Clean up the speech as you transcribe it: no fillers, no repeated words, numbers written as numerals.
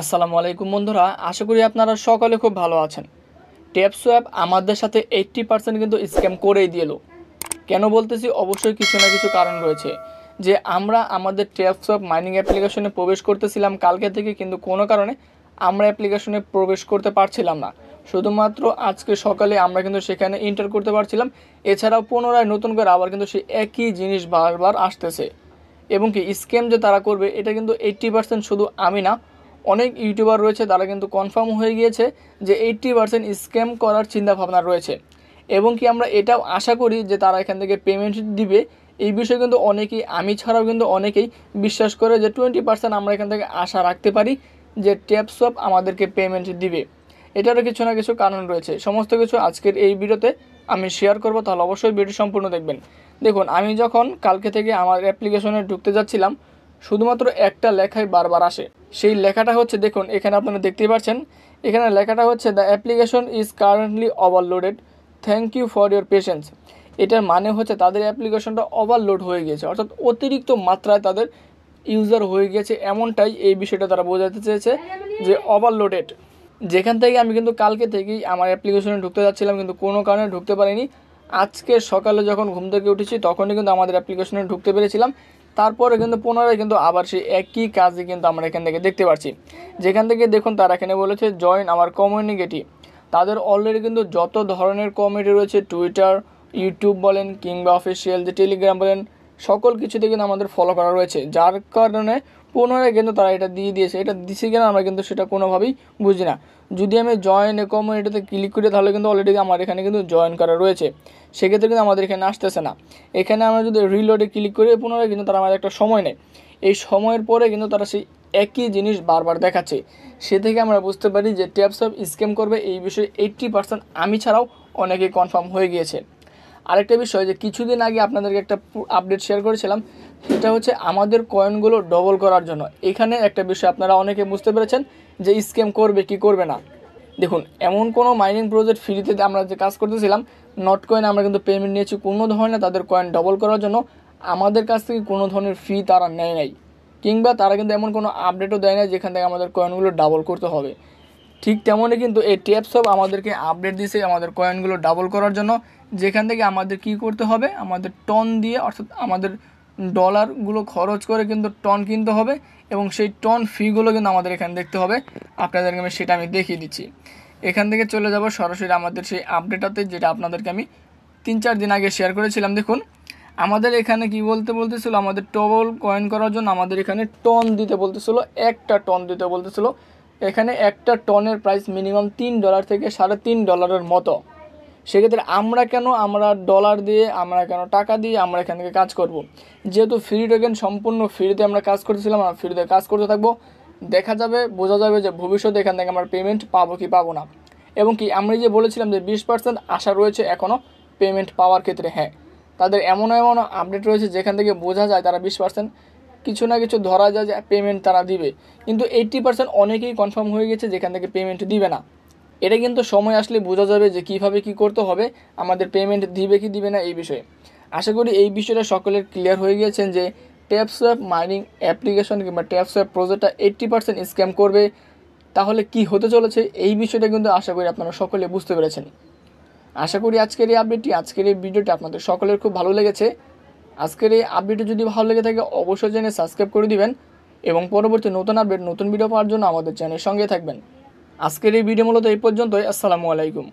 আসসালামু আলাইকুম বন্ধুরা, আশা করি আপনারা সকলে খুব ভালো আছেন। ট্যাপসোয়াপ আমাদের সাথে 80% কিন্তু স্ক্যাম করেই দিল। কেন বলতেছি? অবশ্যই কিছু না কিছু কারণ রয়েছে। যে আমরা আমাদের ট্যাপসোয়াপ মাইনিং অ্যাপ্লিকেশনে প্রবেশ করতেছিলাম কালকে থেকে, কিন্তু কোনো কারণে আমরা অ্যাপ্লিকেশনে প্রবেশ করতে পারছিলাম না। শুধুমাত্র আজকে সকালে আমরা কিন্তু সেখানে এন্টার করতে পারছিলাম। এছাড়াও পুনরায় নতুন করে আবার কিন্তু সেই একই জিনিস বারবার আসতেছে। এবং কি স্ক্যাম যে তারা করবে এটা কিন্তু 80% শুধু আমি না, অনেক ইউটিউবার রয়েছে তারা কিন্তু কনফার্ম হয়ে গিয়েছে যে 80% স্ক্যাম করার চিন্তাভাবনা রয়েছে। এবং কি আমরা এটাও আশা করি যে তারা এখান থেকে পেমেন্ট দিবে। এই বিষয়ে কিন্তু অনেকেই, আমি ছাড়াও কিন্তু অনেকেই বিশ্বাস করে যে 20% আমরা এখান থেকে আশা রাখতে পারি যে ট্যাপসোয়াপ আমাদেরকে পেমেন্ট দিবে। এটারও কিছু না কিছু কারণ রয়েছে। সমস্ত কিছু আজকের এই ভিডিওতে আমি শেয়ার করব, তাহলে অবশ্যই ভিডিও সম্পূর্ণ দেখবেন। দেখুন, আমি যখন কালকে থেকে আমার অ্যাপ্লিকেশনে ঢুকতে যাচ্ছিলাম, শুধুমাত্র একটা লেখাই বারবার আসে। সেই লেখাটা হচ্ছে, দেখুন এখানে আপনারা দেখতেই পাচ্ছেন, এখানে লেখাটা হচ্ছে the application is currently overloaded, thank you for your patience. এটার মানে হচ্ছে তাদের অ্যাপ্লিকেশনটা ওভারলোড হয়ে গিয়েছে, অর্থাৎ অতিরিক্ত মাত্রায় তাদের ইউজার হয়ে গিয়েছে, এমনটাই এই বিষয়টা তারা বোঝাতে চেয়েছে যে ওভারলোডেড। যেখান থেকে আমি কিন্তু কালকে থেকেই আমার অ্যাপ্লিকেশনে ঢুকতে যাচ্ছিলাম, কিন্তু কোনো কারণে ঢুকতে পারিনি। আজকে সকালে যখন ঘুম থেকে উঠেছি তখনই কিন্তু আমাদের অ্যাপ্লিকেশনে ঢুকতে পেরেছিলাম। তারপরে কিন্তু পুনরায় কিন্তু আবার সেই একই কাজই কিন্তু আমরা এখান থেকে দেখতে পাচ্ছি। যেখান থেকে দেখুন তারা এখানে বলেছে জয়েন আমার কমিউনিটি। তাদের অলরেডি কিন্তু যত ধরনের কমিউনিটি রয়েছে, টুইটার, ইউটিউব বলেন কিংবা অফিসিয়াল যে টেলিগ্রাম বলেন, সকল কিছুতে কিন্তু আমাদের ফলো করা রয়েছে। যার কারণে পুনরায় কিন্তু তারা এটা দিয়ে দিয়েছে। এটা দিচ্ছে কিনা আমরা কিন্তু সেটা কোনোভাবেই বুঝি না। যদি আমি জয়েন এ কমিউনিটিতে ক্লিক করি তাহলে কিন্তু অলরেডি আমার এখানে কিন্তু জয়েন করা রয়েছে, সেক্ষেত্রে কিন্তু আমাদের এখানে আসতেছে না। এখানে আমরা যদি রিলোডে ক্লিক করি পুনরায় কিন্তু তারা আমাদের একটা সময় নেয়। এই সময়ের পরে কিন্তু তারা সেই একই জিনিস বারবার দেখাচ্ছে। সে থেকে আমরা বুঝতে পারি যে ট্যাপসোয়াপ স্ক্যাম করবে, এই বিষয়ে 80% আমি ছাড়াও অনেকেই কনফার্ম হয়ে গিয়েছে। আরেকটা বিষয়, যে কিছুদিন আগে আপনাদেরকে একটা আপডেট শেয়ার করেছিলাম, সেটা হচ্ছে আমাদের কয়েনগুলো ডবল করার জন্য। এখানে একটা বিষয় আপনারা অনেকে বুঝতে পেরেছেন যে স্ক্যাম করবে কি করবে না। দেখুন, এমন কোনো মাইনিং প্রজেক্ট ফ্রিতে আমরা যে কাজ করতেছিলাম, নট কয়েন আমরা কিন্তু পেমেন্ট নিয়েছি কোনো ধরনের তাদের কয়েন ডবল করার জন্য। আমাদের কাছ থেকে কোনো ধরনের ফি তারা নেয় নাই, কিংবা তারা কিন্তু এমন কোনো আপডেটও দেয় না যেখান থেকে আমাদের কয়েনগুলো ডাবল করতে হবে। ঠিক তেমনই কিন্তু এই ট্যাপসোয়াপ আমাদেরকে আপডেট দিয়েছে আমাদের কয়েনগুলো ডাবল করার জন্য, যেখান থেকে আমাদের কি করতে হবে, আমাদের টন দিয়ে, অর্থাৎ আমাদের ডলারগুলো খরচ করে কিন্তু টন কিনতে হবে, এবং সেই টন ফিগুলো কিন্তু আমাদের এখানে দেখতে হবে। আপনাদেরকে আমি সেটা দেখিয়ে দিচ্ছি। এখান থেকে চলে যাব সরাসরি আমাদের সেই আপডেটাতে, যেটা আপনাদেরকে আমি 3-4 দিন আগে শেয়ার করেছিলাম। দেখুন, আমাদের এখানে কি বলতেছিল, আমাদের ডবল কয়েন করার জন্য আমাদের এখানে টন দিতে বলতেছিল, একটা টন দিতে বলতেছিল। এখানে একটা টনের প্রাইস মিনিমাম $3 থেকে $3.5 মতো। সেক্ষেত্রে আমরা ডলার দিয়ে, আমরা কেন টাকা দিয়ে আমরা এখান থেকে কাজ করব? যেহেতু ফ্রি টোকেন, সম্পূর্ণ ফ্রিতে আমরা কাজ করতেছিলাম, আমরা ফ্রিতে কাজ করতে থাকবো। দেখা যাবে, বোঝা যাবে যে ভবিষ্যতে এখান থেকে আমরা পেমেন্ট পাবো কি পাবো না। এবং কি আমরা যে বলেছিলাম যে 20% আশা রয়েছে এখনও পেমেন্ট পাওয়ার ক্ষেত্রে, হ্যাঁ, তাদের এমন আপডেট রয়েছে যেখান থেকে বোঝা যায় তারা 20% কিছু না কিছু ধরা যায় যে পেমেন্ট তারা দিবে। কিন্তু 80% অনেকেই কনফার্ম হয়ে গেছে যেখান থেকে পেমেন্ট দিবে না। এটা কিন্তু সময় আসলে বোঝা যাবে যে কীভাবে কি করতে হবে, আমাদের পেমেন্ট দিবে কি দিবে না এই বিষয়ে। আশা করি এই বিষয়টা সকলের ক্লিয়ার হয়ে গিয়েছেন যে ট্যাপসোয়াপ মাইনিং অ্যাপ্লিকেশন কিংবা ট্যাপসোয়াপ প্রজেক্টটা 80% স্ক্যাম করবে। তাহলে কি হতে চলেছে এই বিষয়টা কিন্তু আশা করি আপনারা সকলে বুঝতে পেরেছেন। আশা করি আজকের এই আপডেটটি, আজকের এই ভিডিওটি আপনাদের সকলের খুব ভালো লেগেছে। আজকের এই আপডেটটি যদি ভালো লেগে থাকে অবশ্যই চ্যানেল সাবস্ক্রাইব করে দিবেন, এবং পরবর্তী নতুন আপডেট, নতুন ভিডিও পাওয়ার জন্য আমাদের চ্যানেলের সঙ্গে থাকবেন। আজকের এই ভিডিও মূলত এই পর্যন্তই। আসসালামু আলাইকুম।